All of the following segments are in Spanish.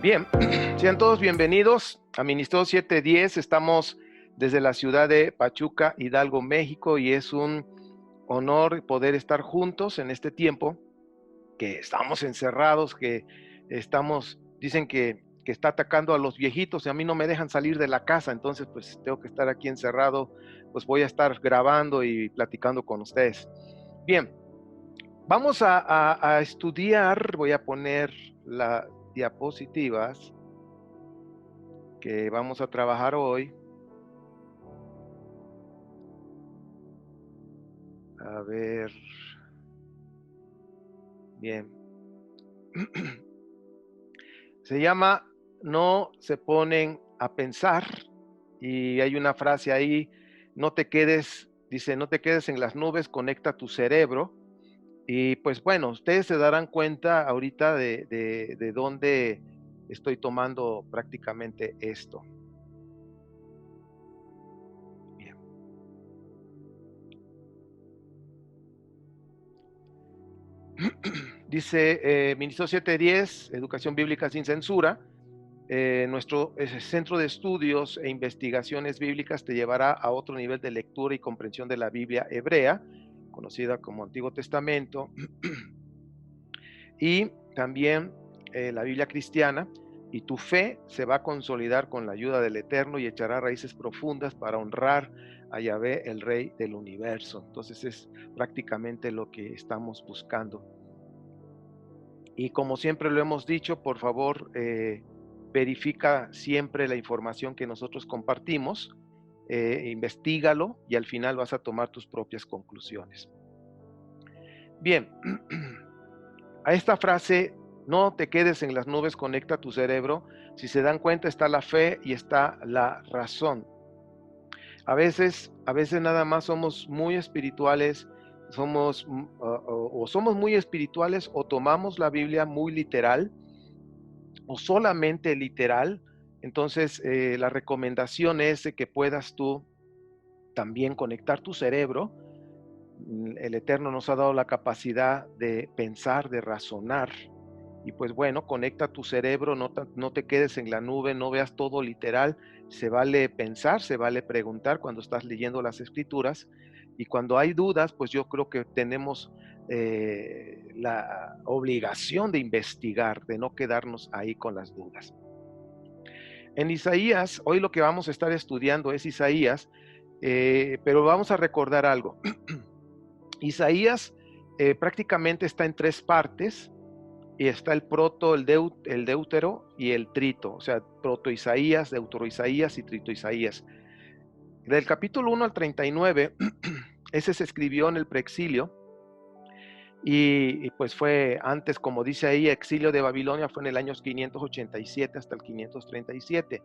Bien, sean todos bienvenidos a Ministerio 710. Estamos desde la ciudad de Pachuca, Hidalgo, México, y es un honor poder estar juntos en este tiempo que estamos encerrados, dicen que está atacando a los viejitos y a mí no me dejan salir de la casa, entonces pues tengo que estar aquí encerrado, pues voy a estar grabando y platicando con ustedes. Bien, vamos a estudiar, voy a poner las diapositivas que vamos a trabajar hoy. A ver, bien. Se llama No se ponen a pensar y hay una frase ahí, no te quedes, dice, no te quedes en las nubes, conecta tu cerebro. Y pues bueno, ustedes se darán cuenta ahorita de dónde estoy tomando prácticamente esto. Bien. Dice Ministerio 710, Educación Bíblica sin Censura. Nuestro centro de estudios e investigaciones bíblicas te llevará a otro nivel de lectura y comprensión de la Biblia hebrea, conocida como Antiguo Testamento, y también la Biblia cristiana, y tu fe se va a consolidar con la ayuda del Eterno y echará raíces profundas para honrar a Yahvé, el Rey del universo. Entonces es prácticamente lo que estamos buscando. Y como siempre lo hemos dicho, por favor, verifica siempre la información que nosotros compartimos, investígalo y al final vas a tomar tus propias conclusiones. Bien, a esta frase, no te quedes en las nubes, conecta tu cerebro. Si se dan cuenta, está la fe y está la razón. A veces nada más somos muy espirituales, somos somos muy espirituales o tomamos la Biblia muy literal o solamente literal. Entonces, la recomendación es de que puedas tú también conectar tu cerebro. El Eterno nos ha dado la capacidad de pensar, de razonar. Y pues bueno, conecta tu cerebro, no te quedes en la nube, no veas todo literal. Se vale pensar, se vale preguntar cuando estás leyendo las escrituras. Y cuando hay dudas, pues yo creo que tenemos la obligación de investigar, de no quedarnos ahí con las dudas. En Isaías, hoy lo que vamos a estar estudiando es Isaías, pero vamos a recordar algo. Isaías prácticamente está en tres partes, y está el proto, el deutero y el trito, o sea, proto Isaías, deutero Isaías y trito Isaías. Del capítulo 1 al 39, ese se escribió en el preexilio, y pues fue antes, como dice ahí, exilio de Babilonia fue en el año 587 hasta el 537.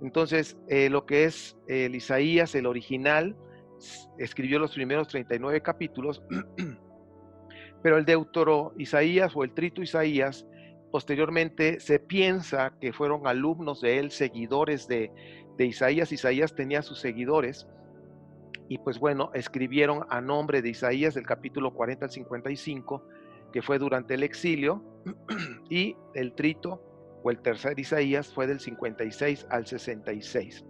Entonces, lo que es el Isaías, el original, escribió los primeros 39 capítulos, pero el deutero Isaías o el trito Isaías, posteriormente se piensa que fueron alumnos de él, seguidores de Isaías. Isaías tenía sus seguidores y pues bueno, escribieron a nombre de Isaías del capítulo 40 al 55, que fue durante el exilio, y el trito o el tercer Isaías fue del 56 al 66.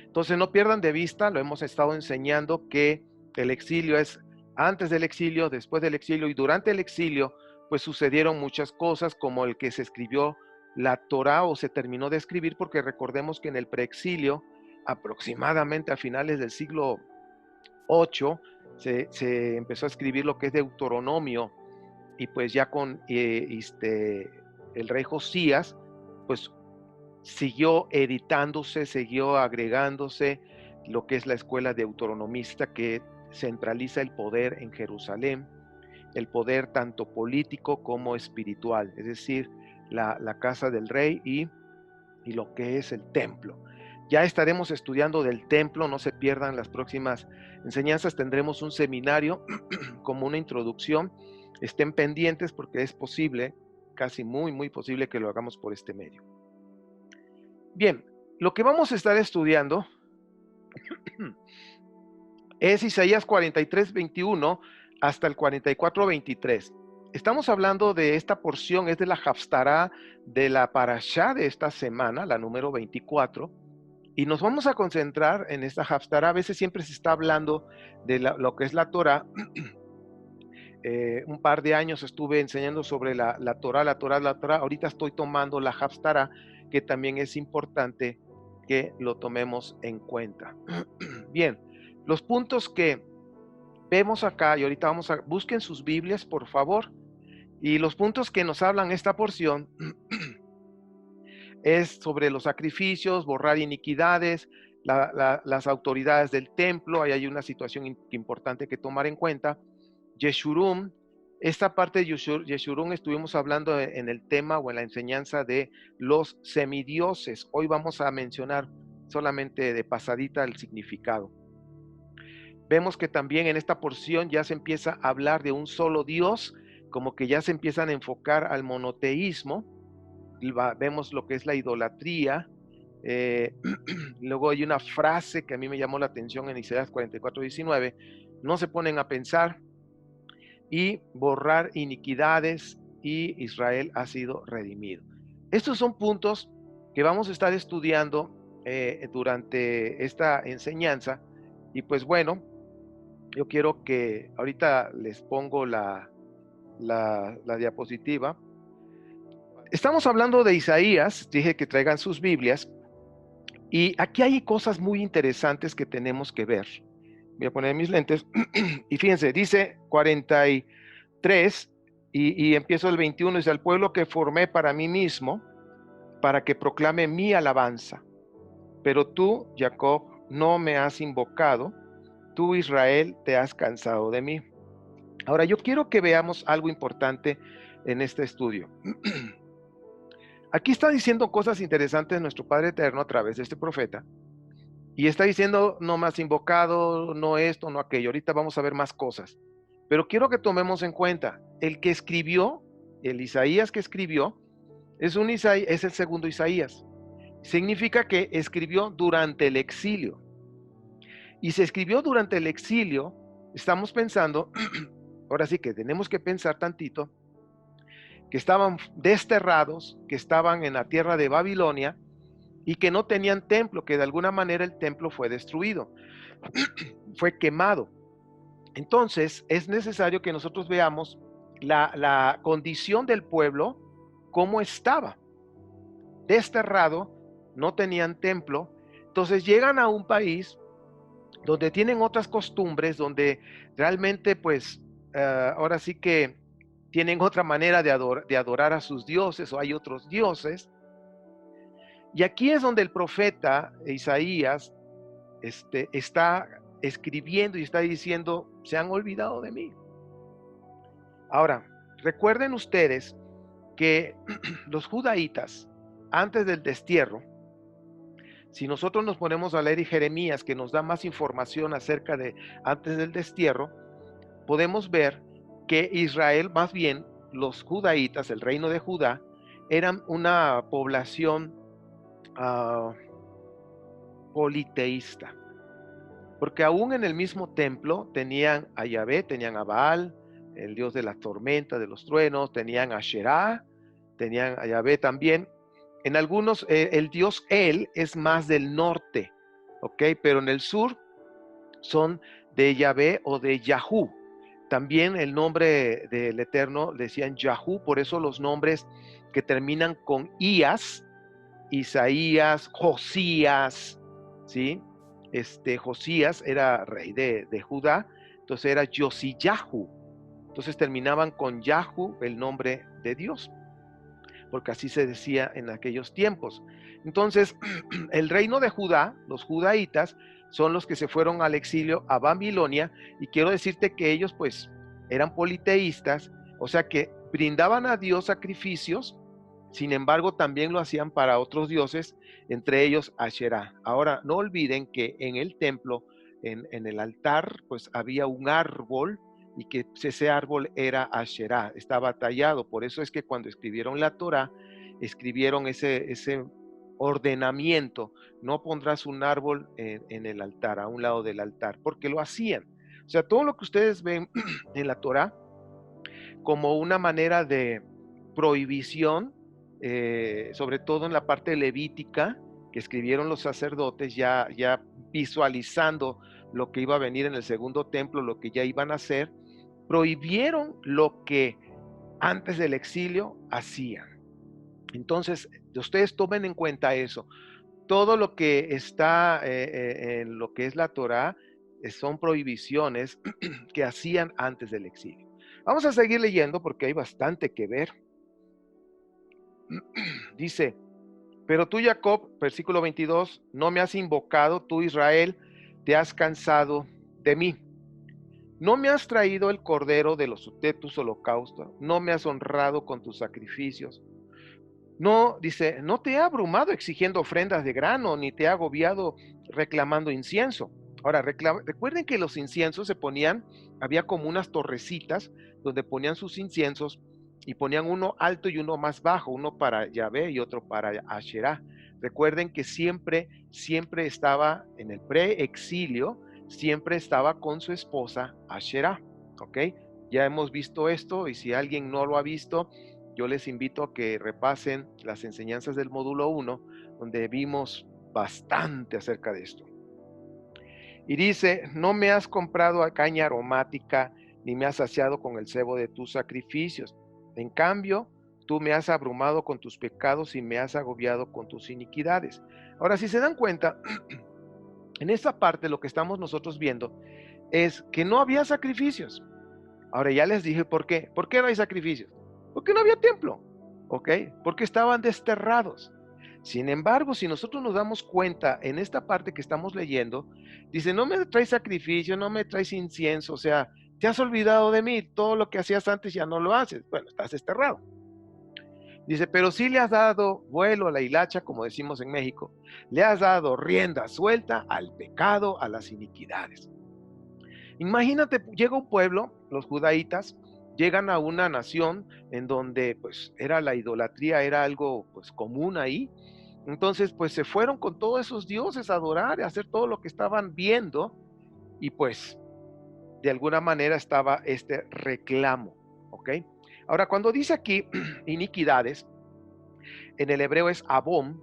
Entonces no pierdan de vista, lo hemos estado enseñando, que el exilio es antes del exilio, después del exilio y durante el exilio, pues sucedieron muchas cosas, como el que se escribió la Torá o se terminó de escribir, porque recordemos que en el preexilio, aproximadamente a finales del siglo 8, se empezó a escribir lo que es Deuteronomio, y pues ya con el rey Josías, pues siguió editándose, siguió agregándose lo que es la escuela deuteronomista, que centraliza el poder en Jerusalén, el poder tanto político como espiritual, es decir, la casa del rey y lo que es el templo. Ya estaremos estudiando del templo, no se pierdan las próximas enseñanzas, tendremos un seminario como una introducción, estén pendientes porque es posible, casi muy posible que lo hagamos por este medio. Bien, lo que vamos a estar estudiando es Isaías 43, 21 hasta el 44, 23. estamos hablando de esta porción, es de la Haftará de la Parashá de esta semana, la número 24, y nos vamos a concentrar en esta Haftará. A veces siempre se está hablando de lo que es la Torah. Un par de años estuve enseñando sobre la Torah, la Torah, la Torah. Ahorita estoy tomando la Haftará, que también es importante que lo tomemos en cuenta. Bien, los puntos que vemos acá, y ahorita busquen sus Biblias, por favor, y los puntos que nos hablan esta porción es sobre los sacrificios, borrar iniquidades, las autoridades del templo. Ahí hay una situación importante que tomar en cuenta. Yeshurun, esta parte de Yeshurun estuvimos hablando en el tema o en la enseñanza de los semidioses. Hoy vamos a mencionar solamente de pasadita el significado. Vemos que también en esta porción ya se empieza a hablar de un solo Dios, como que ya se empiezan a enfocar al monoteísmo. Vemos lo que es la idolatría. Luego hay una frase que a mí me llamó la atención en Isaías 44:19. No se ponen a pensar, y borrar iniquidades, y Israel ha sido redimido. Estos son puntos que vamos a estar estudiando durante esta enseñanza. Y pues bueno, yo quiero que ahorita les pongo la diapositiva. Estamos hablando de Isaías, dije que traigan sus Biblias, y aquí hay cosas muy interesantes que tenemos que ver. Voy a poner mis lentes, y fíjense, dice 43, y empiezo el 21, dice: al pueblo que formé para mí mismo, para que proclame mi alabanza. Pero tú, Jacob, no me has invocado, tú, Israel, te has cansado de mí. Ahora, yo quiero que veamos algo importante en este estudio. Aquí está diciendo cosas interesantes nuestro Padre Eterno a través de este profeta, y está diciendo: no me has invocado, no esto, no aquello. Ahorita vamos a ver más cosas, pero quiero que tomemos en cuenta, el que escribió, el Isaías que escribió, es el segundo Isaías. Significa que escribió durante el exilio, y se escribió durante el exilio. Estamos pensando, ahora sí que tenemos que pensar tantito, que estaban desterrados, que estaban en la tierra de Babilonia, y que no tenían templo, que de alguna manera el templo fue destruido, fue quemado. Entonces es necesario que nosotros veamos la condición del pueblo, cómo estaba. Desterrado, no tenían templo. Entonces llegan a un país donde tienen otras costumbres, donde realmente pues ahora sí que tienen otra manera de adorar a sus dioses, o hay otros dioses. Y aquí es donde el profeta Isaías está escribiendo y está diciendo: se han olvidado de mí. Ahora, recuerden ustedes que los judaítas, antes del destierro, si nosotros nos ponemos a leer Jeremías, que nos da más información acerca de antes del destierro, podemos ver que Israel, más bien los judaítas, el reino de Judá, eran una población politeísta, porque aún en el mismo templo tenían a Yahvé, tenían a Baal, el dios de la tormenta, de los truenos, tenían a Asherá, tenían a Yahvé también. En algunos, el dios El es más del norte, ¿ok? Pero en el sur son de Yahvé o de Yahú. También el nombre del Eterno decían Yahú, por eso los nombres que terminan con Ías, Isaías, Josías, ¿sí? Josías era rey de Judá, entonces era Yosillahu. Entonces terminaban con Yahu, el nombre de Dios, porque así se decía en aquellos tiempos. Entonces, el reino de Judá, los judaítas, son los que se fueron al exilio a Babilonia, y quiero decirte que ellos pues eran politeístas, o sea que brindaban a Dios sacrificios. Sin embargo, también lo hacían para otros dioses, entre ellos Asherá. Ahora, no olviden que en el templo, en el altar, pues había un árbol, y que ese árbol era Asherá, estaba tallado. Por eso es que cuando escribieron la Torá, escribieron ese ordenamiento: no pondrás un árbol en el altar, a un lado del altar, porque lo hacían. O sea, todo lo que ustedes ven en la Torá como una manera de prohibición, sobre todo en la parte levítica, que escribieron los sacerdotes, ya visualizando lo que iba a venir en el segundo templo, lo que ya iban a hacer, prohibieron lo que antes del exilio hacían. Entonces, ustedes tomen en cuenta eso. Todo lo que está en lo que es la Torá son prohibiciones que hacían antes del exilio. Vamos a seguir leyendo porque hay bastante que ver. Dice, pero tú, Jacob, versículo 22, no me has invocado, tú, Israel, te has cansado de mí. No me has traído el cordero de tus holocaustos, no me has honrado con tus sacrificios. No, dice, no te he abrumado exigiendo ofrendas de grano, ni te he agobiado reclamando incienso. Ahora, recuerden que los inciensos se ponían, había como unas torrecitas donde ponían sus inciensos y ponían uno alto y uno más bajo, uno para Yahvé y otro para Asherá. Recuerden que siempre estaba en el pre-exilio, siempre estaba con su esposa Asherá, ¿ok? Ya hemos visto esto y si alguien no lo ha visto, yo les invito a que repasen las enseñanzas del módulo 1, donde vimos bastante acerca de esto. Y dice, no me has comprado a caña aromática, ni me has saciado con el cebo de tus sacrificios. En cambio, tú me has abrumado con tus pecados y me has agobiado con tus iniquidades. Ahora, si se dan cuenta, en esta parte lo que estamos nosotros viendo es que no había sacrificios. Ahora ya les dije por qué. ¿Por qué no hay sacrificios? Porque no había templo, ¿ok? Porque estaban desterrados. Sin embargo, si nosotros nos damos cuenta en esta parte que estamos leyendo, dice, no me traes sacrificio, no me traes incienso, o sea, te has olvidado de mí, todo lo que hacías antes ya no lo haces. Bueno, estás desterrado. Dice, pero sí le has dado vuelo a la hilacha, como decimos en México, le has dado rienda suelta al pecado, a las iniquidades. Imagínate, llega un pueblo, los judaítas, llegan a una nación en donde pues era la idolatría, era algo pues común ahí. Entonces pues se fueron con todos esos dioses a adorar, a hacer todo lo que estaban viendo y pues de alguna manera estaba este reclamo, ¿ok? Ahora cuando dice aquí iniquidades, en el hebreo es abom,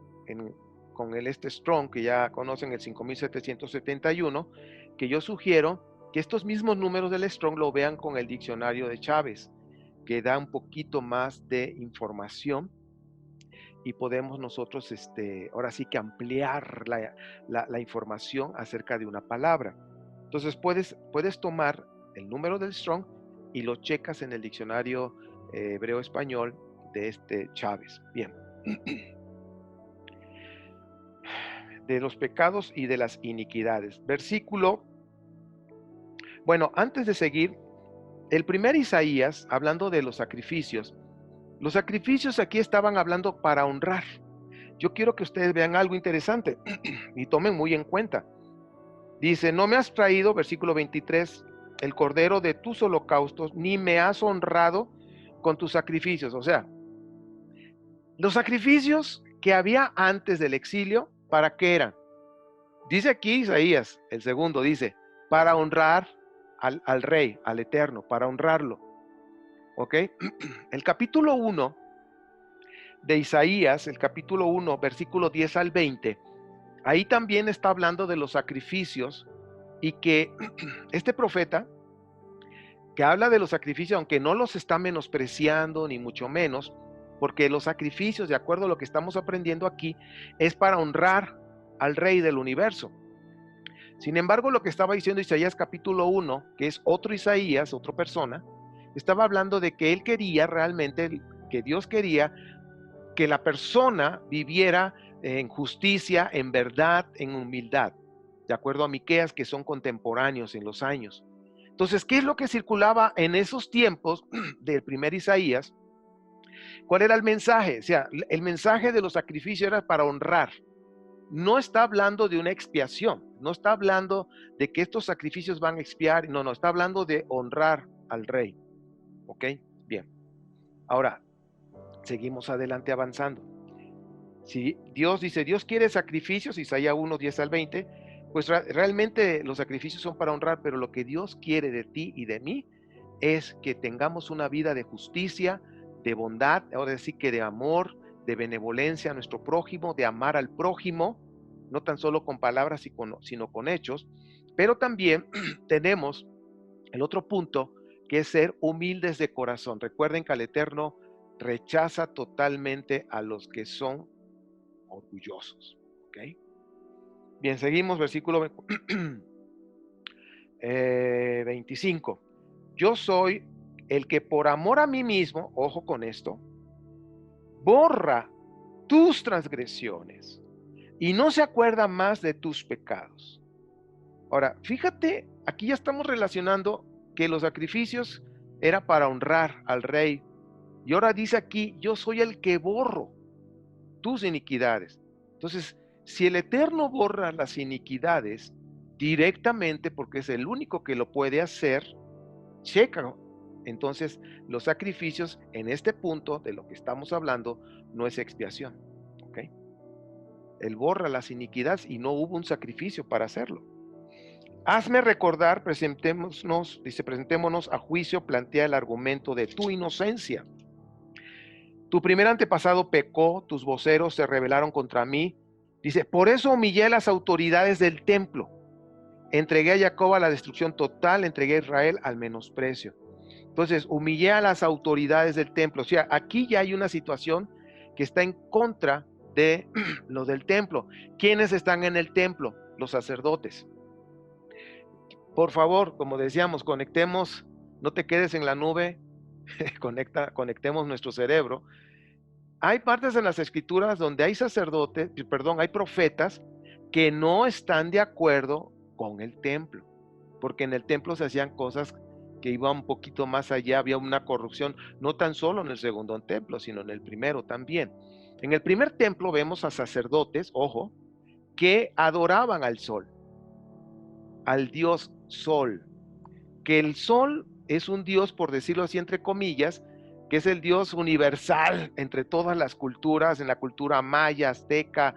con el Strong que ya conocen, el 5771, que yo sugiero que estos mismos números del Strong lo vean con el diccionario de Chávez, que da un poquito más de información y podemos nosotros, ahora sí que ampliar la información acerca de una palabra. Entonces puedes tomar el número del Strong y lo checas en el diccionario hebreo-español de Chávez. Bien. De los pecados y de las iniquidades. Bueno, antes de seguir, el primer Isaías, hablando de los sacrificios aquí estaban hablando para honrar. Yo quiero que ustedes vean algo interesante y tomen muy en cuenta. Dice, no me has traído, versículo 23, el cordero de tus holocaustos, ni me has honrado con tus sacrificios. O sea, los sacrificios que había antes del exilio, ¿para qué eran? Dice aquí Isaías, el segundo, dice, para honrar al rey, al eterno, para honrarlo. ¿Ok? El capítulo 1 de Isaías, el capítulo 1, versículo 10 al 20, ahí también está hablando de los sacrificios y que este profeta, que habla de los sacrificios, aunque no los está menospreciando, ni mucho menos, porque los sacrificios, de acuerdo a lo que estamos aprendiendo aquí, es para honrar al rey del universo. Sin embargo, lo que estaba diciendo Isaías capítulo 1, que es otro Isaías, otra persona, estaba hablando de que él quería realmente, que Dios quería que la persona viviera en justicia, en verdad, en humildad, de acuerdo a Miqueas, que son contemporáneos en los años. Entonces, ¿qué es lo que circulaba en esos tiempos del primer Isaías? ¿Cuál era el mensaje? O sea, el mensaje de los sacrificios era para honrar. No está hablando de una expiación, no está hablando de que estos sacrificios van a expiar, no, está hablando de honrar al rey. ¿Ok? Bien. Ahora, seguimos adelante avanzando. Si Dios dice, Dios quiere sacrificios, Isaías 1, 10 al 20, pues realmente los sacrificios son para honrar, pero lo que Dios quiere de ti y de mí es que tengamos una vida de justicia, de bondad, ahora sí que de amor, de benevolencia a nuestro prójimo, de amar al prójimo, no tan solo con palabras, sino con hechos, pero también tenemos el otro punto, que es ser humildes de corazón. Recuerden que el Eterno rechaza totalmente a los que son orgullosos. ¿Ok? Bien, seguimos, versículo 25. Yo soy el que por amor a mí mismo, ojo con esto, borra tus transgresiones y no se acuerda más de tus pecados. Ahora, fíjate, aquí ya estamos relacionando que los sacrificios era para honrar al rey. Y ahora dice aquí, yo soy el que borro tus iniquidades. Entonces, si el Eterno borra las iniquidades directamente, porque es el único que lo puede hacer, checa. Entonces, los sacrificios en este punto de lo que estamos hablando no es expiación. ¿Ok? Él borra las iniquidades y no hubo un sacrificio para hacerlo. Hazme recordar, presentémonos a juicio, plantea el argumento de tu inocencia. Tu primer antepasado pecó, tus voceros se rebelaron contra mí. Dice, por eso humillé a las autoridades del templo. Entregué a Jacob a la destrucción total, entregué a Israel al menosprecio. Entonces, humillé a las autoridades del templo. O sea, aquí ya hay una situación que está en contra de lo del templo. ¿Quiénes están en el templo? Los sacerdotes. Por favor, como decíamos, conectemos, no te quedes en la nube, conectemos nuestro cerebro. Hay partes en las escrituras donde hay sacerdotes, perdón, hay profetas que no están de acuerdo con el templo, porque en el templo se hacían cosas que iban un poquito más allá, había una corrupción, no tan solo en el segundo templo, sino en el primero también. En el primer templo vemos a sacerdotes, ojo, que adoraban al sol, al dios sol, que el sol es un dios, por decirlo así, entre comillas, que es el dios universal entre todas las culturas, en la cultura maya, azteca,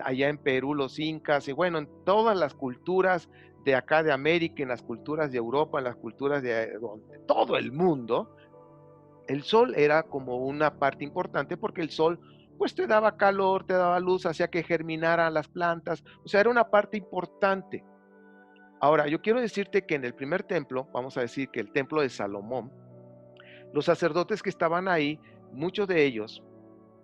allá en Perú los incas, y bueno, en todas las culturas de acá de América, en las culturas de Europa, en las culturas de todo el mundo, el sol era como una parte importante porque el sol pues te daba calor, te daba luz, hacía que germinaran las plantas, o sea, era una parte importante. Ahora, yo quiero decirte que en el primer templo, vamos a decir que el templo de Salomón, los sacerdotes que estaban ahí, muchos de ellos,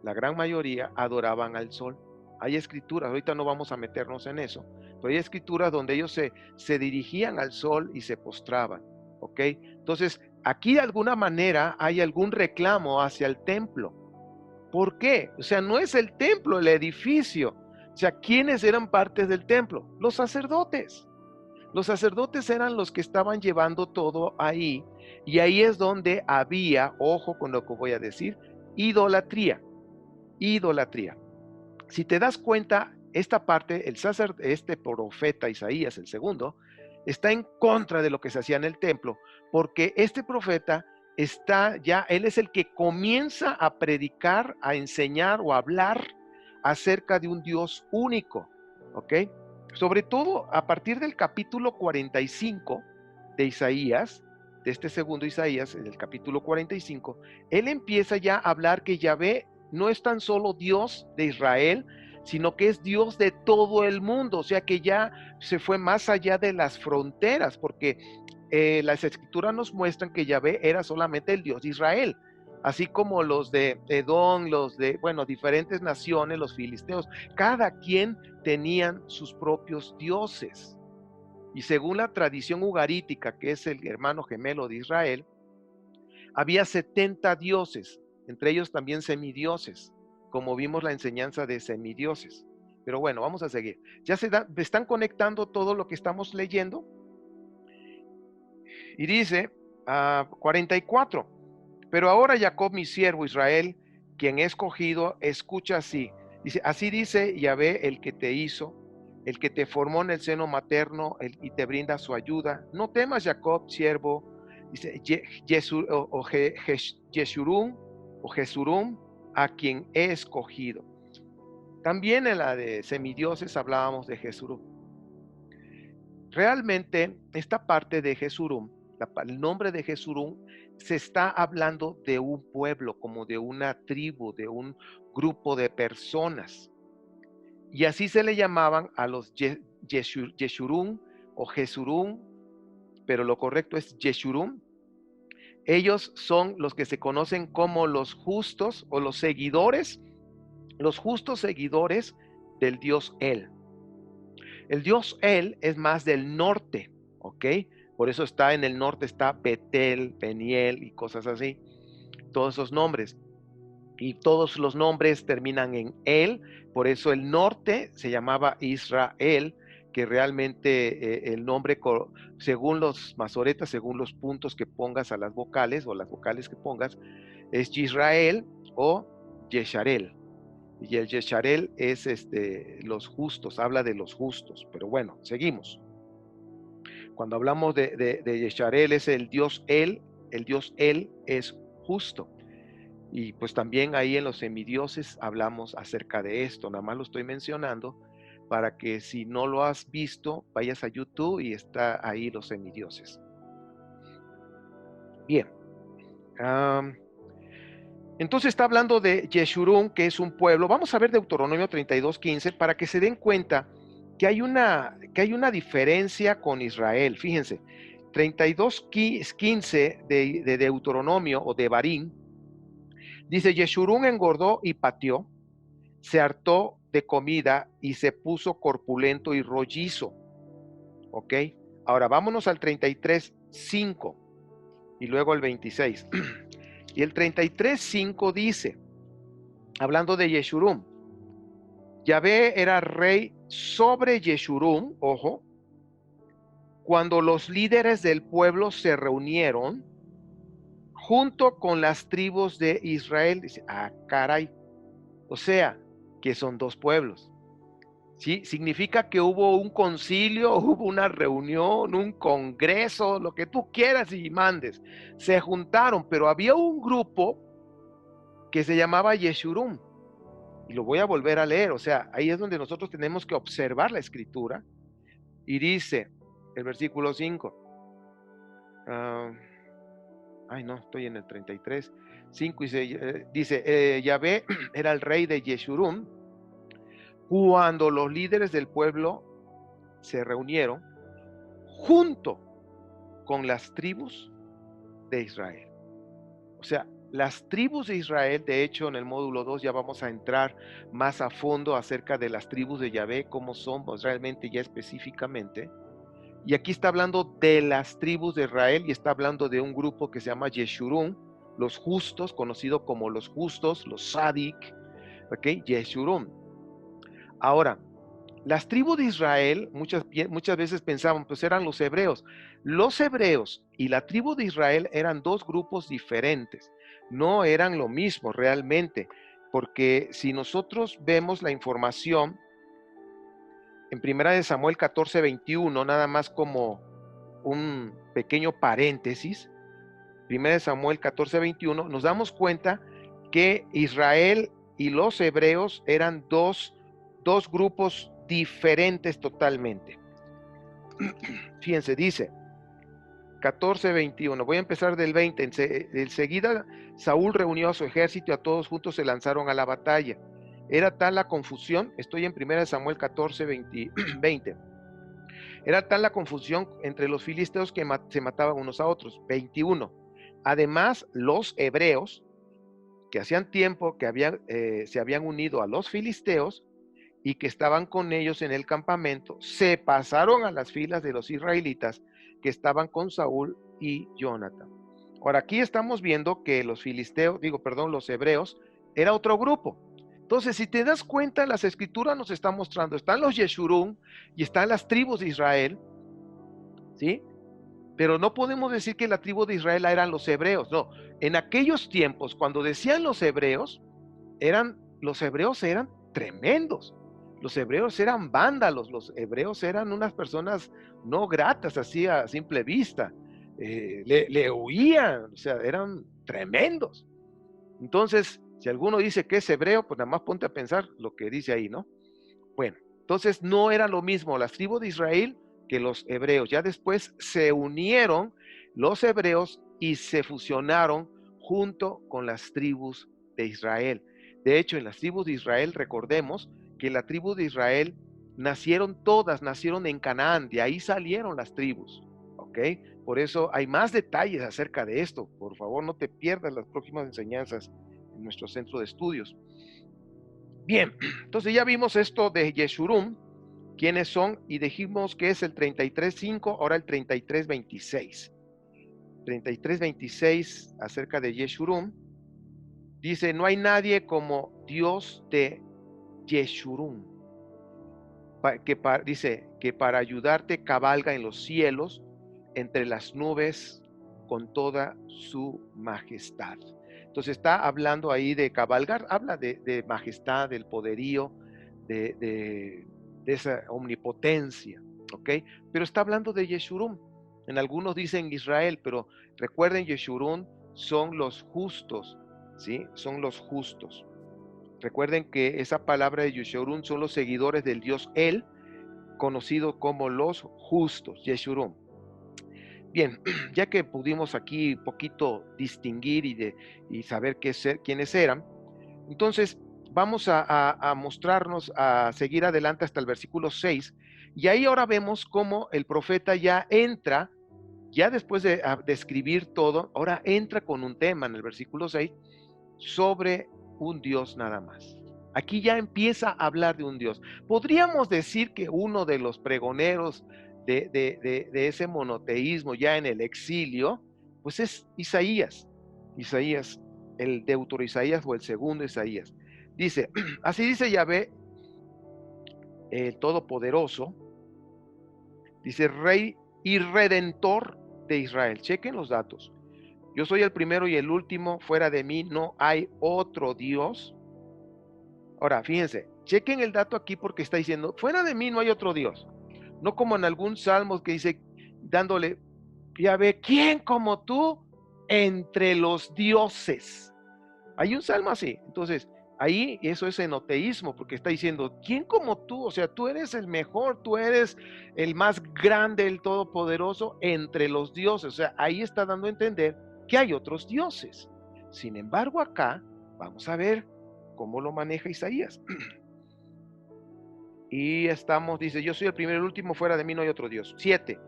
la gran mayoría, adoraban al sol. Hay escrituras, ahorita no vamos a meternos en eso, pero hay escrituras donde ellos se dirigían al sol y se postraban, ¿ok? Entonces, aquí de alguna manera hay algún reclamo hacia el templo. ¿Por qué? O sea, no es el templo, el edificio. O sea, ¿quiénes eran partes del templo? Los sacerdotes. Los sacerdotes eran los que estaban llevando todo ahí, y ahí es donde había, ojo con lo que voy a decir, idolatría. Idolatría. Si te das cuenta, esta parte, este profeta Isaías, el segundo, está en contra de lo que se hacía en el templo, porque este profeta está ya, él es el que comienza a predicar, a enseñar o a hablar acerca de un Dios único, ¿ok? Sobre todo a partir del capítulo 45 de Isaías, de este segundo Isaías, en el capítulo 45, él empieza ya a hablar que Yahvé no es tan solo Dios de Israel, sino que es Dios de todo el mundo, o sea que ya se fue más allá de las fronteras, porque las escrituras nos muestran que Yahvé era solamente el Dios de Israel, así como los de Edom, los de, bueno, diferentes naciones, los filisteos, cada quien tenían sus propios dioses. Y según la tradición ugarítica, que es el hermano gemelo de Israel, había 70 dioses, entre ellos también semidioses, como vimos la enseñanza de semidioses. Pero bueno, vamos a seguir. ¿Ya están conectando todo lo que estamos leyendo? Y dice 44, pero ahora Jacob, mi siervo Israel, quien he escogido, escucha así. Dice, así dice Yahvé, el que te hizo, el que te formó en el seno materno y te brinda su ayuda. No temas, Jacob, siervo. Dice, Jesurum o Jesurum, a quien he escogido. También en la de semidioses hablábamos de Jesurum. Realmente, esta parte de Jesurum, el nombre de Jeshurún, se está hablando de un pueblo, como de una tribu, de un grupo de personas. Y así se le llamaban a los Yeshurún o Jesurún, pero lo correcto es Yeshurún. Ellos son los que se conocen como los justos o los justos seguidores del dios El. El dios El es más del norte, ¿ok? Por eso está en el norte, está Betel, Peniel y cosas así. Todos esos nombres. Y todos los nombres terminan en El, por eso el norte se llamaba Israel, que realmente el nombre, según los masoretas, según los puntos que pongas a las vocales o las vocales que pongas, es Yisrael o Yesharel. Y el Yesharel es los justos, habla de los justos. Pero bueno, seguimos. Cuando hablamos de Yesharel es el dios El es justo. Y pues también ahí en los semidioses hablamos acerca de esto, nada más lo estoy mencionando para que si no lo has visto, vayas a YouTube y está ahí los semidioses. Bien. Entonces está hablando de Yeshurún, que es un pueblo. Vamos a ver Deuteronomio 32:15 para que se den cuenta que hay una diferencia con Israel. Fíjense, 32:15 de Deuteronomio o de Barín, dice, Yeshurún engordó y pateó, se hartó de comida y se puso corpulento y rollizo. ¿Ok? Ahora vámonos al 33:5 y luego al 26. Y el 33:5 dice, hablando de Yeshurún, Yahvé era rey sobre Yeshurún, ojo, cuando los líderes del pueblo se reunieron junto con las tribus de Israel. Dice, ah, caray. O sea, que son dos pueblos. ¿Sí? Significa que hubo un concilio, hubo una reunión, un congreso, lo que tú quieras y mandes. Se juntaron, pero había un grupo que se llamaba Yeshurún. Y lo voy a volver a leer. O sea, ahí es donde nosotros tenemos que observar la escritura. Y dice el versículo 5. No, estoy en el 33. 5 dice, Yahvé era el rey de Yeshurún cuando los líderes del pueblo se reunieron junto con las tribus de Israel. O sea, las tribus de Israel, de hecho en el módulo 2 ya vamos a entrar más a fondo acerca de las tribus de Yahvé, cómo son pues, realmente ya específicamente. Y aquí está hablando de las tribus de Israel y está hablando de un grupo que se llama Yeshurún, los justos, conocido como los justos, los Sadik, ¿ok? Yeshurún. Ahora, las tribus de Israel, muchas veces pensaban, pues eran los hebreos. Los hebreos y la tribu de Israel eran dos grupos diferentes. No eran lo mismo realmente, porque si nosotros vemos la información en 1 Samuel 14:21, nada más como un pequeño paréntesis, 1 Samuel 14:21, nos damos cuenta que Israel y los hebreos eran dos grupos diferentes totalmente. Fíjense, dice 14:21, voy a empezar del 20. Enseguida Saúl reunió a su ejército y a todos juntos se lanzaron a la batalla. Era tal la confusión, estoy en 1 Samuel 14:20. Era tal la confusión entre los filisteos que se mataban unos a otros. 21. Además, los hebreos, que hacían tiempo que se habían unido a los filisteos y que estaban con ellos en el campamento, se pasaron a las filas de los israelitas que estaban con Saúl y Jonathan. Ahora, aquí estamos viendo que los los hebreos, era otro grupo. Entonces, si te das cuenta, las escrituras nos están mostrando, están los Yeshurún y están las tribus de Israel, ¿sí? Pero no podemos decir que la tribu de Israel eran los hebreos, no. En aquellos tiempos, cuando decían los hebreos eran tremendos. Los hebreos eran vándalos, los hebreos eran unas personas no gratas, así a simple vista. Le huían, o sea, eran tremendos. Entonces, si alguno dice que es hebreo, pues nada más ponte a pensar lo que dice ahí, ¿no? Bueno, entonces no era lo mismo las tribus de Israel que los hebreos. Ya después se unieron los hebreos y se fusionaron junto con las tribus de Israel. De hecho, en las tribus de Israel, recordemos que la tribu de Israel nacieron en Canaán, de ahí salieron las tribus, ¿ok? Por eso hay más detalles acerca de esto. Por favor, no te pierdas las próximas enseñanzas en nuestro centro de estudios. Bien, entonces ya vimos esto de Yeshurun, quiénes son, y dijimos que es el 33.5, ahora el 33.26. 33.26 acerca de Yeshurun. Dice, no hay nadie como Dios de Yeshurun. Dice que para ayudarte cabalga en los cielos, entre las nubes, con toda su majestad. Entonces está hablando ahí de cabalgar, habla de majestad, del poderío, de esa omnipotencia, ¿ok? Pero está hablando de Yeshurun. En algunos dicen Israel, pero recuerden, Yeshurun son los justos, ¿sí? Son los justos. Recuerden que esa palabra de Yeshurun son los seguidores del Dios El, conocido como los justos, Yeshurun. Bien, ya que pudimos aquí un poquito distinguir y saber quiénes eran, entonces vamos a mostrarnos, a seguir adelante hasta el versículo 6, y ahí ahora vemos cómo el profeta ya entra, ya después de describir todo, ahora entra con un tema en el versículo 6 sobre un Dios nada más. Aquí ya empieza a hablar de un Dios. Podríamos decir que uno de los pregoneros de ese monoteísmo ya en el exilio, pues es Isaías. Isaías, el deutero Isaías o el segundo Isaías. Dice, así dice Yahvé, el Todopoderoso, dice Rey y Redentor de Israel. Chequen los datos. Yo soy el primero y el último, fuera de mí no hay otro Dios. Ahora, fíjense, chequen el dato aquí porque está diciendo, fuera de mí no hay otro Dios. No como en algún salmo que dice, dándole, ya ve, ¿quién como tú entre los dioses? Hay un salmo así. Entonces, ahí eso es enoteísmo, porque está diciendo, ¿quién como tú? O sea, tú eres el mejor, tú eres el más grande, el todopoderoso entre los dioses. O sea, ahí está dando a entender que hay otros dioses. Sin embargo, acá vamos a ver cómo lo maneja Isaías. Y estamos, dice, yo soy el primero y el último, fuera de mí no hay otro Dios. 7.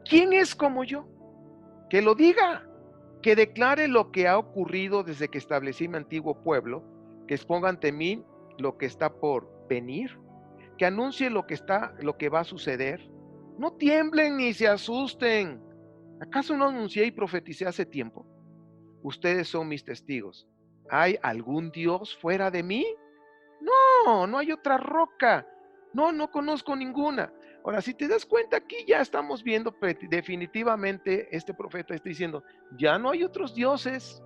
¿Quién es como yo? Que lo diga, que declare lo que ha ocurrido desde que establecí mi antiguo pueblo, que exponga ante mí lo que está por venir, que anuncie lo que va a suceder. No tiemblen ni se asusten. ¿Acaso no anuncié y profeticé hace tiempo? Ustedes son mis testigos. ¿Hay algún Dios fuera de mí? No, no hay otra roca. No, no conozco ninguna. Ahora, si te das cuenta, aquí ya estamos viendo definitivamente este profeta está diciendo, ya no hay otros dioses,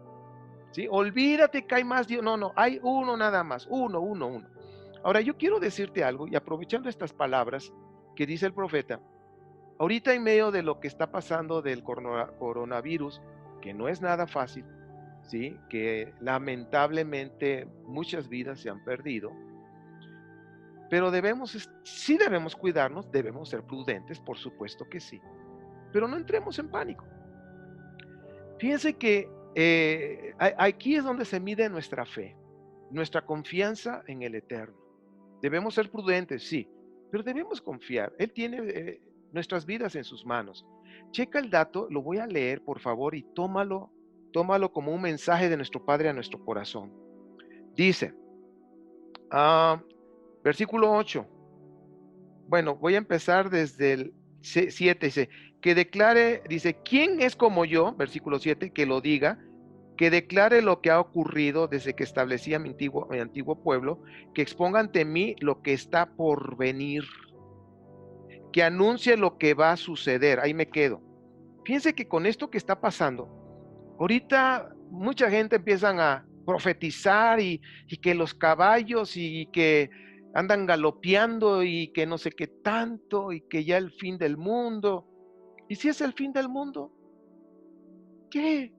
¿sí? Olvídate que hay más dios. No, no, hay uno nada más, uno. Ahora, yo quiero decirte algo y aprovechando estas palabras que dice el profeta, ahorita en medio de lo que está pasando del coronavirus, que no es nada fácil, ¿sí? Que lamentablemente muchas vidas se han perdido, pero sí debemos cuidarnos, debemos ser prudentes, por supuesto que sí, pero no entremos en pánico. Fíjense que aquí es donde se mide nuestra fe, nuestra confianza en el Eterno. Debemos ser prudentes, sí, pero debemos confiar. Él tiene nuestras vidas en sus manos. Checa el dato, lo voy a leer, por favor, y tómalo como un mensaje de nuestro Padre a nuestro corazón. Dice, versículo 8. Bueno, voy a empezar desde el 7. Dice, que declare, dice, ¿quién es como yo? Versículo 7, que lo diga, que declare lo que ha ocurrido desde que establecí a mi antiguo pueblo, que exponga ante mí lo que está por venir, que anuncie lo que va a suceder. Ahí me quedo. Fíjense que con esto que está pasando, ahorita mucha gente empiezan a profetizar y que los caballos y que andan galopeando y que no sé qué tanto y que ya el fin del mundo. ¿Y si es el fin del mundo? ¿Qué?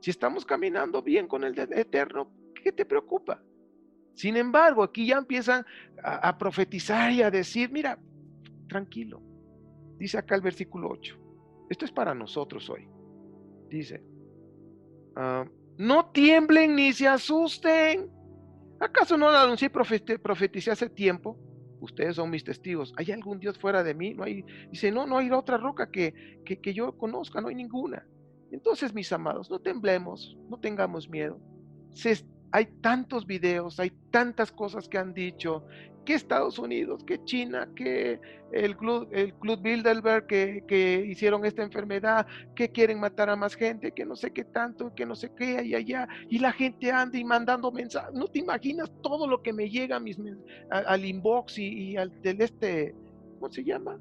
Si estamos caminando bien con el Eterno, ¿qué te preocupa? Sin embargo, aquí ya empiezan a profetizar y a decir, mira, tranquilo. Dice acá el versículo 8. Esto es para nosotros hoy. Dice, ah, no tiemblen ni se asusten. ¿Acaso no lo anuncié y profeticé hace tiempo? Ustedes son mis testigos. ¿Hay algún Dios fuera de mí? No hay. Dice, no hay otra roca que yo conozca, no hay ninguna. Entonces, mis amados, no temblemos, no tengamos miedo. Hay tantos videos, hay tantas cosas que han dicho, que Estados Unidos, que China, que el Club Bilderberg, que hicieron esta enfermedad, que quieren matar a más gente, que no sé qué tanto, que no sé qué, y allá, y la gente anda y mandando mensajes. No te imaginas todo lo que me llega al inbox y al ¿cómo se llama?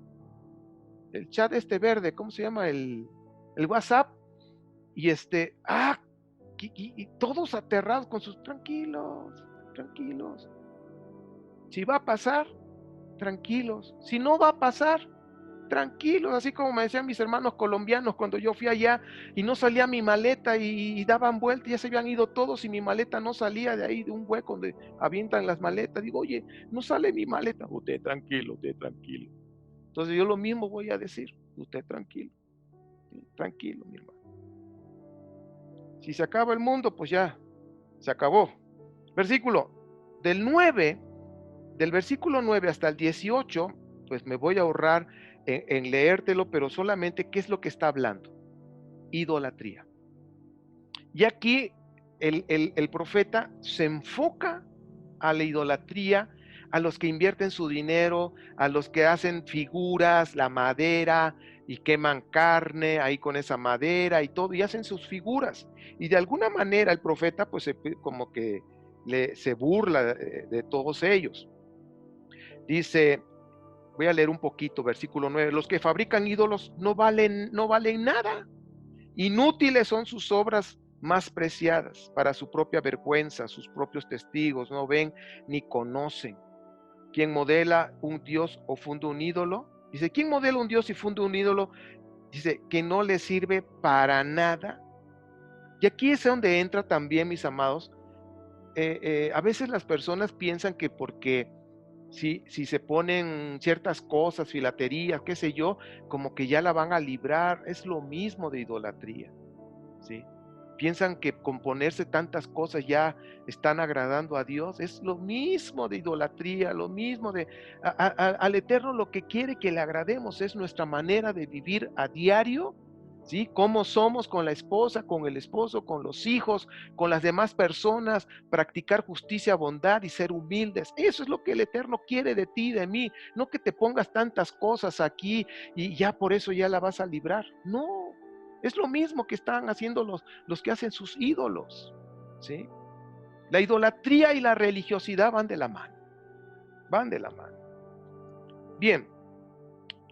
El chat verde, ¿cómo se llama? El WhatsApp, y y todos aterrados con sus tranquilos, tranquilos. Si va a pasar, tranquilos. Si no va a pasar, tranquilos. Así como me decían mis hermanos colombianos cuando yo fui allá y no salía mi maleta y daban vuelta, ya se habían ido todos y mi maleta no salía de ahí, de un hueco donde avientan las maletas. Digo, oye, no sale mi maleta. Usted tranquilo, usted tranquilo. Entonces yo lo mismo voy a decir, usted tranquilo, tranquilo, mi hermano. Si se acaba el mundo, pues ya, se acabó. Versículo del versículo 9 hasta el 18, pues me voy a ahorrar en leértelo, pero solamente qué es lo que está hablando. Idolatría. Y aquí el profeta se enfoca a la idolatría, a los que invierten su dinero, a los que hacen figuras, la madera, y queman carne ahí con esa madera y todo, y hacen sus figuras. Y de alguna manera el profeta pues como que se burla de todos ellos. Dice, voy a leer un poquito, versículo 9, los que fabrican ídolos no valen nada. Inútiles son sus obras más preciadas. Para su propia vergüenza, sus propios testigos no ven ni conocen. Quien modela un dios o funde un ídolo, dice, ¿quién modela un dios y funde un ídolo? Dice, que no le sirve para nada. Y aquí es donde entra también, mis amados, a veces las personas piensan que porque si se ponen ciertas cosas, filaterías, qué sé yo, como que ya la van a librar. Es lo mismo de idolatría, ¿sí? Piensan que con ponerse tantas cosas ya están agradando a Dios. Es lo mismo de idolatría, lo mismo al Eterno lo que quiere que le agrademos es nuestra manera de vivir a diario, ¿sí? Cómo somos con la esposa, con el esposo, con los hijos, con las demás personas, practicar justicia, bondad y ser humildes. Eso es lo que el Eterno quiere de ti, de mí. No que te pongas tantas cosas aquí y ya por eso ya la vas a librar. No. Es lo mismo que están haciendo los que hacen sus ídolos, ¿sí? La idolatría y la religiosidad van de la mano, van de la mano. Bien,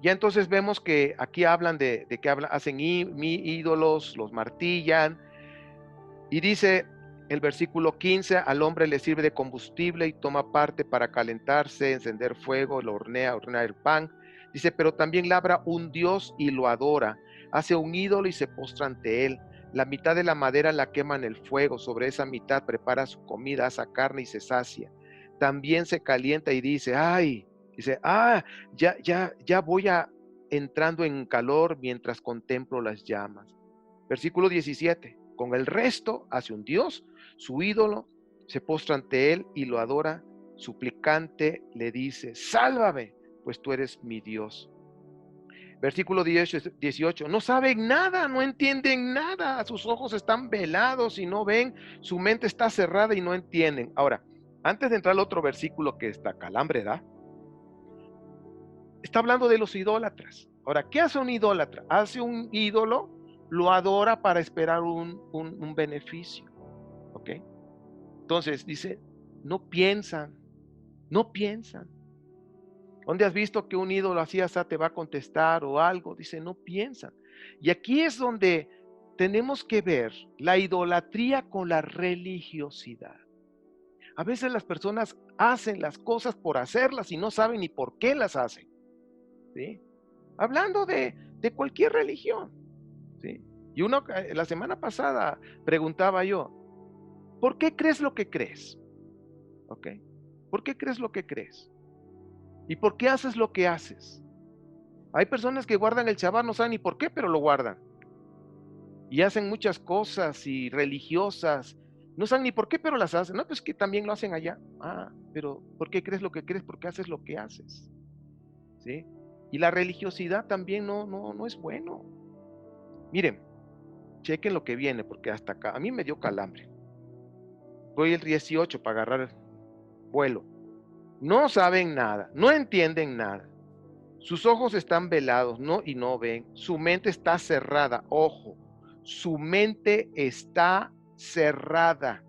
ya entonces vemos que aquí hablan de que hacen ídolos, los martillan, y dice el versículo 15, al hombre le sirve de combustible y toma parte para calentarse, encender fuego, lo hornea el pan. Dice, pero también labra un dios y lo adora, hace un ídolo y se postra ante él. La mitad de la madera la quema en el fuego, sobre esa mitad prepara su comida, asa carne y se sacia. También se calienta y dice, ya voy entrando en calor mientras contemplo las llamas. Versículo 17, con el resto hace un dios, su ídolo, se postra ante él y lo adora, suplicante le dice, sálvame, pues tú eres mi Dios. Versículo 18, no saben nada, no entienden nada, sus ojos están velados y no ven, su mente está cerrada y no entienden. Ahora, antes de entrar al otro versículo que está calambre da, está hablando de los idólatras. Ahora, ¿qué hace un idólatra? Hace un ídolo, lo adora para esperar un beneficio. ¿Ok? Entonces dice, no piensan, no piensan. ¿Dónde has visto que un ídolo así te va a contestar o algo? Dice, no piensan. Y aquí es donde tenemos que ver la idolatría con la religiosidad. A veces las personas hacen las cosas por hacerlas y no saben ni por qué las hacen, ¿sí? Hablando de cualquier religión, ¿sí? Y la semana pasada preguntaba yo, ¿por qué crees lo que crees? ¿Ok? ¿Por qué crees lo que crees? ¿Y por qué haces lo que haces? Hay personas que guardan el Shabbat, no saben ni por qué, pero lo guardan. Y hacen muchas cosas y religiosas. No saben ni por qué, pero las hacen. No, pues que también lo hacen allá. Ah, pero ¿por qué crees lo que crees? Porque haces lo que haces. ¿Sí? Y la religiosidad también no es bueno. Miren, chequen lo que viene, porque hasta acá, a mí me dio calambre. Voy el 18 para agarrar vuelo. No saben nada, no entienden nada. Sus ojos están velados, no y no ven. Su mente está cerrada. Ojo, su mente está cerrada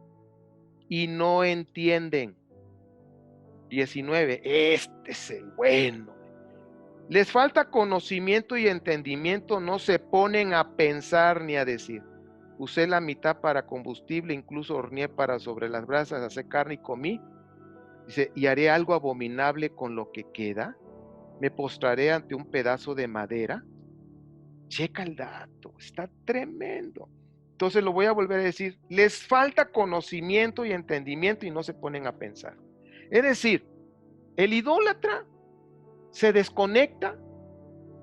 y no entienden. 19. Este es el bueno. Les falta conocimiento y entendimiento, no se ponen a pensar ni a decir. Usé la mitad para combustible, incluso horneé para sobre las brasas, hacer carne y comí. Dice, y haré algo abominable con lo que queda. Me postraré ante un pedazo de madera. Checa el dato, está tremendo. Entonces lo voy a volver a decir, les falta conocimiento y entendimiento y no se ponen a pensar. Es decir, el idólatra se desconecta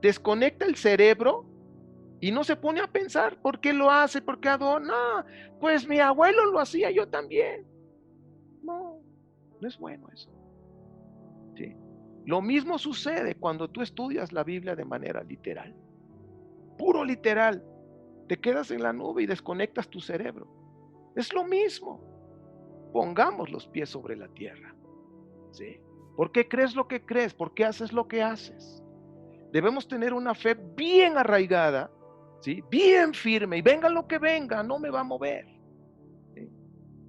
el cerebro y no se pone a pensar por qué lo hace, por qué adora. Pues mi abuelo lo hacía, yo también. No, no es bueno eso. ¿Sí? Lo mismo sucede cuando tú estudias la Biblia de manera literal. Puro literal. Te quedas en la nube y desconectas tu cerebro. Es lo mismo. Pongamos los pies sobre la tierra. ¿Sí? ¿Por qué crees lo que crees? ¿Por qué haces lo que haces? Debemos tener una fe bien arraigada, ¿sí? Bien firme, y venga lo que venga, no me va a mover. ¿Sí?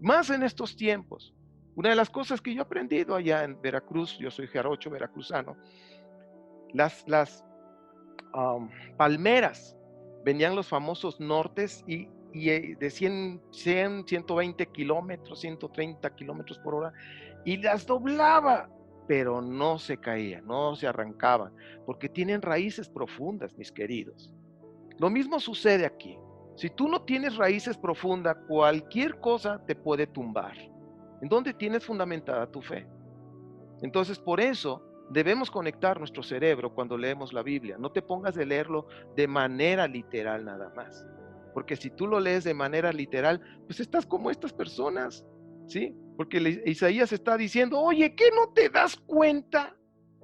Más en estos tiempos. Una de las cosas que yo he aprendido allá en Veracruz, yo soy jarocho veracruzano, las palmeras, venían los famosos nortes y de 120 kilómetros, 130 kilómetros por hora, y las doblaba, pero no se caían, no se arrancaban, porque tienen raíces profundas, mis queridos. Lo mismo sucede aquí. Si tú no tienes raíces profundas, cualquier cosa te puede tumbar. ¿En dónde tienes fundamentada tu fe? Entonces, por eso debemos conectar nuestro cerebro cuando leemos la Biblia. No te pongas de leerlo de manera literal nada más. Porque si tú lo lees de manera literal, pues estás como estas personas, ¿sí? Porque Isaías está diciendo, oye, ¿qué no te das cuenta?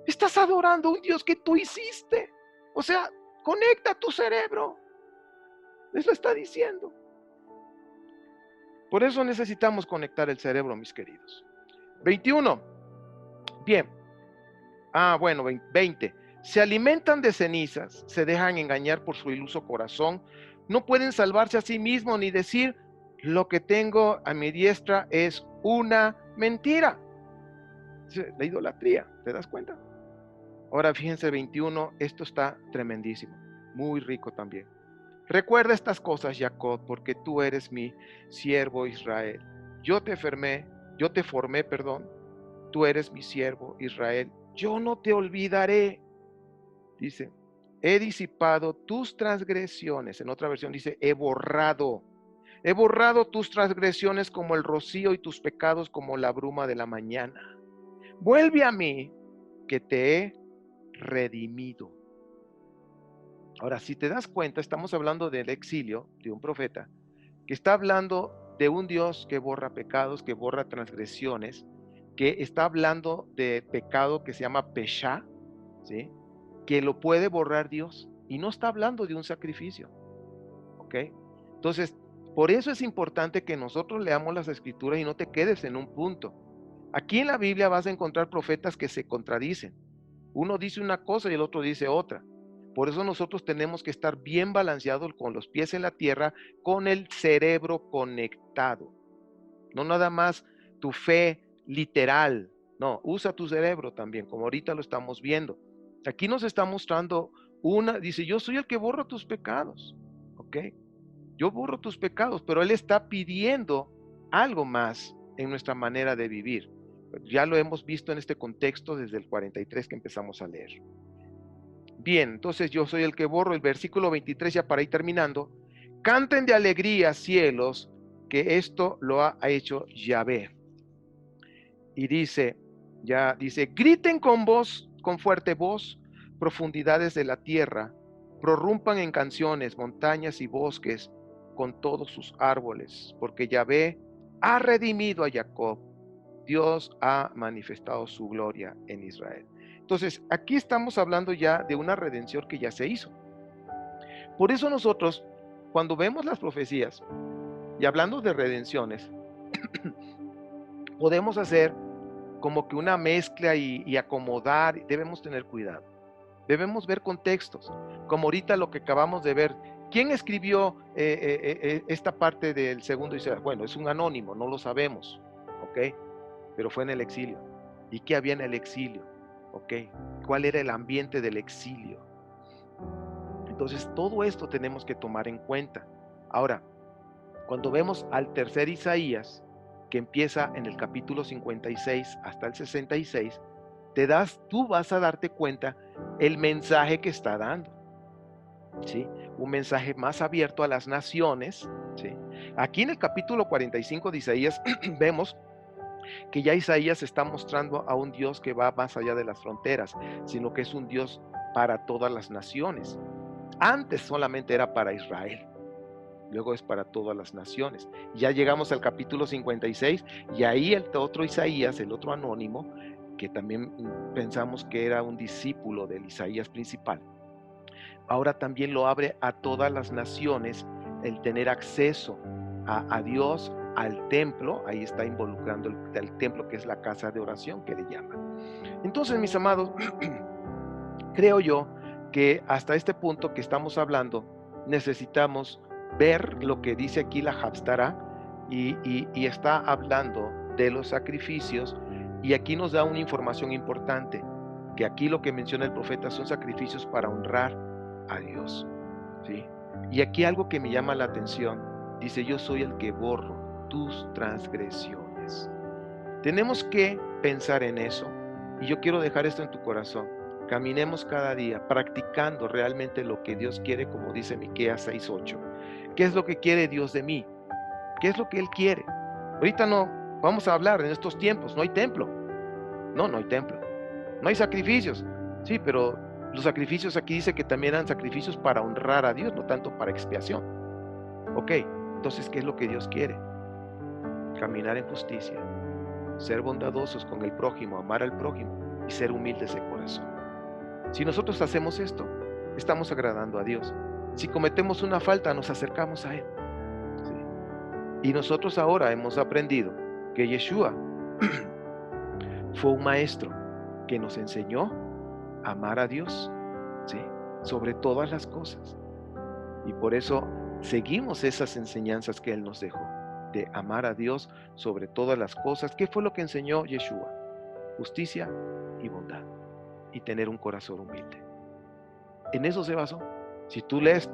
Estás adorando a un Dios que tú hiciste. O sea, conecta tu cerebro. Eso está diciendo. Por eso necesitamos conectar el cerebro, mis queridos. 21. Bien. Bueno, 20. Se alimentan de cenizas, se dejan engañar por su iluso corazón, no pueden salvarse a sí mismos ni decir, lo que tengo a mi diestra es una mentira. La idolatría, ¿te das cuenta? Ahora fíjense 21, esto está tremendísimo, muy rico también. Recuerda estas cosas, Jacob, porque tú eres mi siervo Israel. Yo te formé, tú eres mi siervo Israel. Yo no te olvidaré. Dice, he disipado tus transgresiones. En otra versión dice, he borrado tus transgresiones como el rocío y tus pecados como la bruma de la mañana. Vuelve a mí, que te he redimido. Ahora, si te das cuenta, estamos hablando del exilio de un profeta que está hablando de un Dios que borra pecados, que borra transgresiones, que está hablando de pecado que se llama Pesha, ¿sí? Que lo puede borrar Dios, y no está hablando de un sacrificio, ¿ok? Entonces, por eso es importante que nosotros leamos las escrituras y no te quedes en un punto. Aquí en la Biblia vas a encontrar profetas que se contradicen. Uno dice una cosa y el otro dice otra. Por eso nosotros tenemos que estar bien balanceados con los pies en la tierra, con el cerebro conectado. No nada más tu fe literal. No, usa tu cerebro también, como ahorita lo estamos viendo. Aquí nos está mostrando dice, yo soy el que borra tus pecados. ¿Ok? Yo borro tus pecados, pero Él está pidiendo algo más en nuestra manera de vivir. Ya lo hemos visto en este contexto desde el 43 que empezamos a leer. Bien, entonces yo soy el que borro el versículo 23 ya para ir terminando. Canten de alegría, cielos, que esto lo ha hecho Yahvé. Y dice, griten con fuerte voz, profundidades de la tierra, prorrumpan en canciones montañas y bosques con todos sus árboles, porque Yahvé ha redimido a Jacob, Dios ha manifestado su gloria en Israel. Entonces, aquí estamos hablando ya de una redención que ya se hizo. Por eso nosotros, cuando vemos las profecías y hablando de redenciones, podemos hacer como que una mezcla y acomodar. Debemos tener cuidado. Debemos ver contextos, como ahorita lo que acabamos de ver. ¿Quién escribió esta parte del segundo Isaías? Bueno, es un anónimo, no lo sabemos, ¿ok? Pero fue en el exilio. ¿Y qué había en el exilio? ¿Ok? ¿Cuál era el ambiente del exilio? Entonces, todo esto tenemos que tomar en cuenta. Ahora, cuando vemos al tercer Isaías, que empieza en el capítulo 56 hasta el 66, tú vas a darte cuenta el mensaje que está dando, ¿sí? Un mensaje más abierto a las naciones, ¿sí? Aquí en el capítulo 45 de Isaías vemos que ya Isaías está mostrando a un Dios que va más allá de las fronteras, sino que es un Dios para todas las naciones. Antes solamente era para Israel, luego es para todas las naciones. Ya llegamos al capítulo 56 y ahí el otro Isaías, el otro anónimo, que también pensamos que era un discípulo del Isaías principal, ahora también lo abre a todas las naciones el tener acceso a Dios, al templo. Ahí está involucrando el templo, que es la casa de oración que le llaman. Entonces, mis amados, creo yo que hasta este punto que estamos hablando, necesitamos ver lo que dice aquí la Haftarah y está hablando de los sacrificios, y aquí nos da una información importante, que aquí lo que menciona el profeta son sacrificios para honrar a Dios, ¿sí? Y aquí algo que me llama la atención, dice: yo soy el que borro tus transgresiones. Tenemos que pensar en eso, y yo quiero dejar esto en tu corazón. Caminemos cada día practicando realmente lo que Dios quiere, como dice Miqueas 6:8. ¿Qué es lo que quiere Dios de mí? ¿Qué es lo que Él quiere? Ahorita no vamos a hablar en estos tiempos, no hay templo. No hay templo. No hay sacrificios. Sí, pero los sacrificios aquí dice que también eran sacrificios para honrar a Dios, no tanto para expiación. Ok, entonces, ¿qué es lo que Dios quiere? Caminar en justicia, ser bondadosos con el prójimo, amar al prójimo y ser humildes de corazón. Si nosotros hacemos esto, estamos agradando a Dios. Si cometemos una falta, nos acercamos a Él, ¿sí? Y nosotros ahora hemos aprendido que Yeshua fue un maestro que nos enseñó a amar a Dios, ¿sí?, sobre todas las cosas. Y por eso seguimos esas enseñanzas que Él nos dejó, de amar a Dios sobre todas las cosas. ¿Qué fue lo que enseñó Yeshua? Justicia y bondad, y tener un corazón humilde. En eso se basó. Si tú lees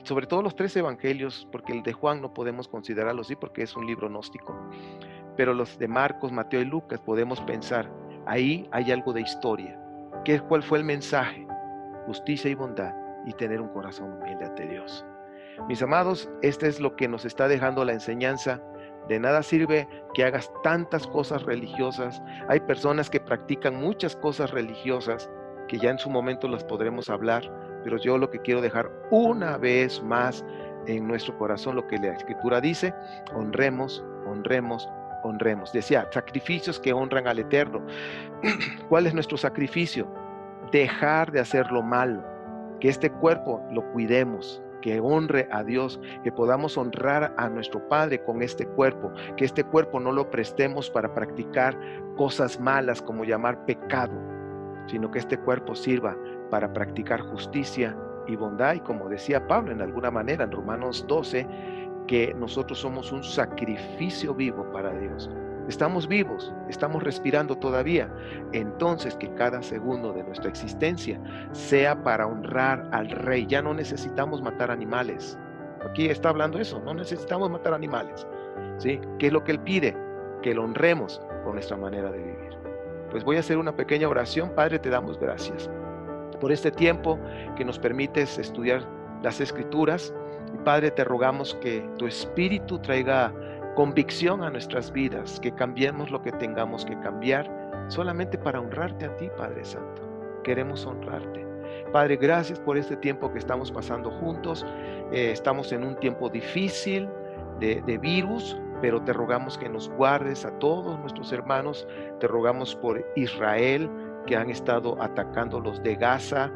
sobre todo los 3 evangelios, porque el de Juan no podemos considerarlo así porque es un libro gnóstico, pero los de Marcos, Mateo y Lucas podemos pensar, ahí hay algo de historia. ¿Cuál fue el mensaje? Justicia y bondad, y tener un corazón humilde ante Dios. Mis amados, este es lo que nos está dejando la enseñanza. De nada sirve que hagas tantas cosas religiosas. Hay personas que practican muchas cosas religiosas que ya en su momento las podremos hablar, pero yo lo que quiero dejar una vez más en nuestro corazón lo que la Escritura dice: honremos, honremos, honremos. Decía, sacrificios que honran al Eterno. ¿Cuál es nuestro sacrificio? Dejar de hacer lo malo, que este cuerpo lo cuidemos, que honre a Dios, que podamos honrar a nuestro Padre con este cuerpo, que este cuerpo no lo prestemos para practicar cosas malas como llamar pecado, sino que este cuerpo sirva para practicar justicia y bondad. Y como decía Pablo en alguna manera en Romanos 12, que nosotros somos un sacrificio vivo para Dios. Estamos vivos, estamos respirando todavía. Entonces, que cada segundo de nuestra existencia sea para honrar al Rey. Ya no necesitamos matar animales. Aquí está hablando eso, no necesitamos matar animales, ¿sí? ¿Qué es lo que Él pide? Que lo honremos con nuestra manera de vivir. Pues voy a hacer una pequeña oración. Padre, te damos gracias por este tiempo que nos permites estudiar las Escrituras. Y Padre, te rogamos que tu Espíritu traiga convicción a nuestras vidas, que cambiemos lo que tengamos que cambiar solamente para honrarte a ti, Padre Santo. queremos honrarte. Padre, gracias por este tiempo que estamos pasando juntos. Estamos en un tiempo difícil de virus, pero te rogamos que nos guardes a todos nuestros hermanos. Te rogamos por Israel, que han estado atacando los de Gaza,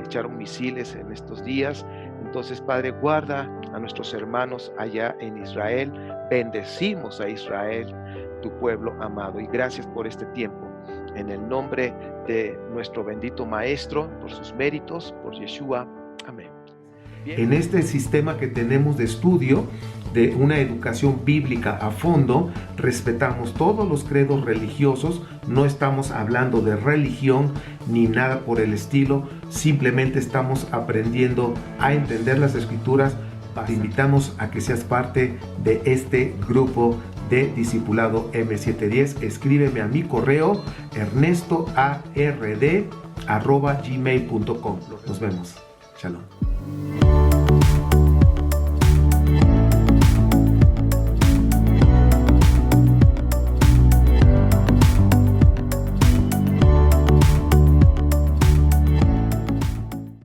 echaron misiles en estos días. Entonces, Padre, guarda a nuestros hermanos allá en Israel. Bendecimos a Israel, tu pueblo amado. Y gracias por este tiempo. En el nombre de nuestro bendito Maestro, por sus méritos, por Yeshua. Amén. Bien. En este sistema que tenemos de estudio, de una educación bíblica a fondo, respetamos todos los credos religiosos, no estamos hablando de religión ni nada por el estilo, simplemente estamos aprendiendo a entender las escrituras. Te invitamos a que seas parte de este grupo de Discipulado M710. Escríbeme a mi correo ernestoard@gmail.com. Nos vemos. Shalom.